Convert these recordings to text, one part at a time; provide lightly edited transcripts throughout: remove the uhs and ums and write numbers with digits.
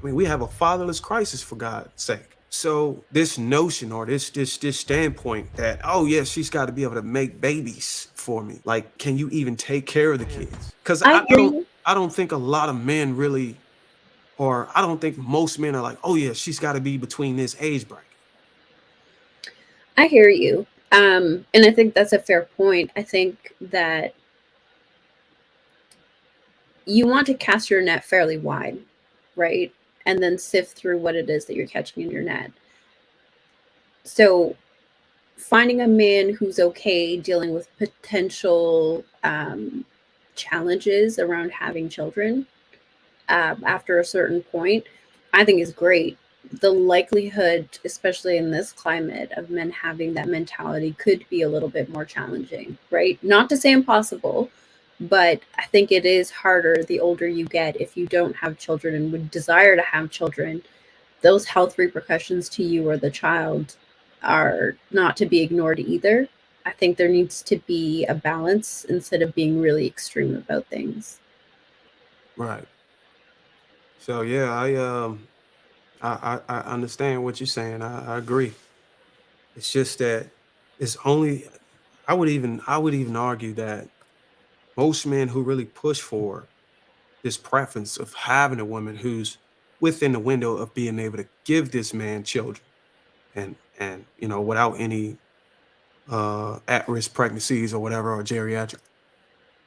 I mean, we have a fatherless crisis for God's sake. So this notion or this standpoint that, oh yeah, she's got to be able to make babies for me. Like, can you even take care of the kids? Because I hear you. I don't think a lot of men really, or I don't think most men are like, oh yeah, she's got to be between this age bracket. I hear you. And I think that's a fair point. I think that you want to cast your net fairly wide, right? And then sift through what it is that you're catching in your net. So finding a man who's okay dealing with potential challenges around having children after a certain point, I think is great. The likelihood, especially in this climate, of men having that mentality could be a little bit more challenging, right? Not to say impossible, but I think it is harder the older you get if you don't have children and would desire to have children. Those health repercussions to you or the child are not to be ignored either. I think there needs to be a balance instead of being really extreme about things. Right. So yeah, I understand what you're saying. I agree. It's just that it's only I would even argue that most men who really push for this preference of having a woman who's within the window of being able to give this man children and you know without any at-risk pregnancies or whatever or geriatric.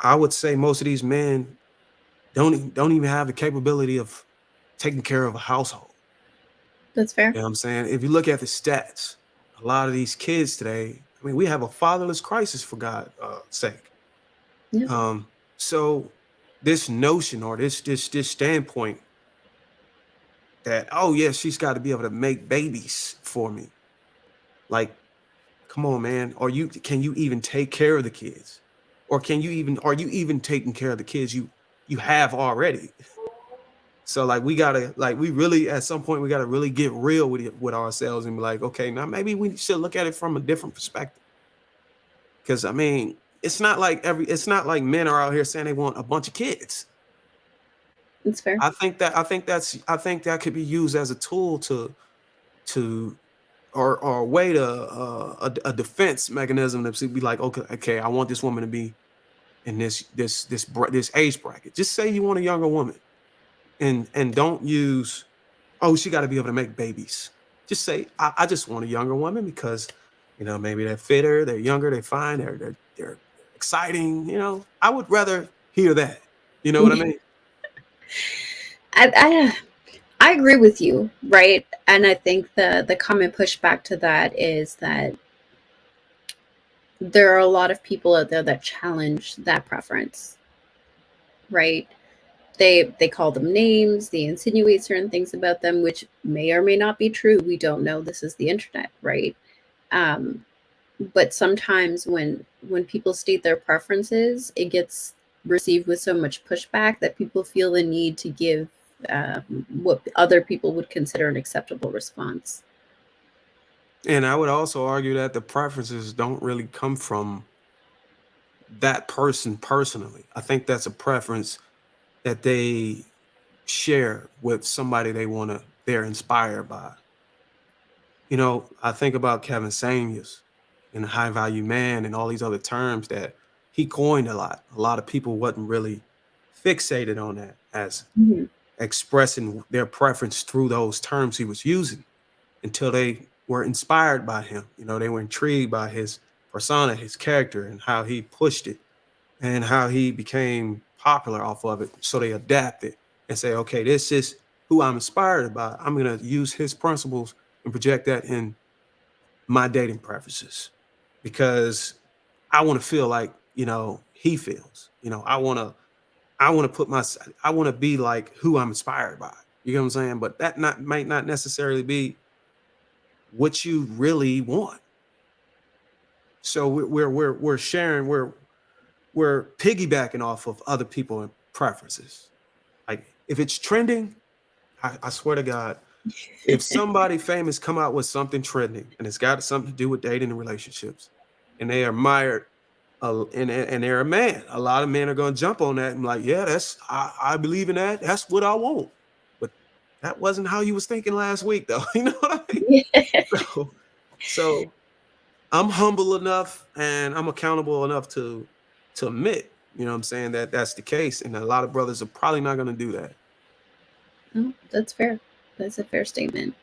I would say most of these men don't even have the capability of taking care of a household. That's fair. You know what I'm saying? If you look at the stats, a lot of these kids today, I mean, we have a fatherless crisis for God's sake. Yeah. So this notion or this standpoint that, oh yeah, she's got to be able to make babies for me. Like, come on, man. Or can you even take care of the kids? Or can you even are you even taking care of the kids you have already? So like we really at some point we gotta really get real with ourselves and be like, okay, now maybe we should look at it from a different perspective. Cause I mean, it's not like men are out here saying they want a bunch of kids. It's fair. I think that could be used as a tool to or a way to a defense mechanism to be like, okay, I want this woman to be in this age bracket. Just say you want a younger woman and don't use, oh, she got to be able to make babies. Just say, I just want a younger woman because, you know, maybe they're fitter, they're younger, they're fine, they're exciting. You know, I would rather hear that. You know what I mean? I agree with you, right? And I think the common pushback to that is that there are a lot of people out there that challenge that preference, right? They call them names, they insinuate certain things about them, which may or may not be true. We don't know. This is the internet, right? Um, but sometimes when people state their preferences, it gets received with so much pushback that people feel the need to give what other people would consider an acceptable response. And I would also argue that the preferences don't really come from that person personally. I think that's a preference that they share with somebody they're inspired by. You know, I think about Kevin Samuels and high value man and all these other terms that he coined a lot. A lot of people wasn't really fixated on that as Mhm. expressing their preference through those terms he was using until they were inspired by him. You know, they were intrigued by his persona, his character, and how he pushed it and how he became popular off of it. So they adapted and say, okay, this is who I'm inspired by. I'm going to use his principles and project that in my dating preferences because I want to feel like, you know, he feels, you know, I want to I want to be like who I'm inspired by. You know what I'm saying? But that not might not necessarily be what you really want. So we're sharing, we're piggybacking off of other people's preferences. Like if it's trending, I swear to God, if somebody famous come out with something trending and it's got something to do with dating and relationships, and they are admired, and they're a man, a lot of men are going to jump on that and like, yeah, I believe in that. That's what I want. But that wasn't how you was thinking last week, though. You know what I mean? Yeah. So, so I'm humble enough and I'm accountable enough to admit, you know what I'm saying, that that's the case. And a lot of brothers are probably not going to do that. No, that's fair. That's a fair statement.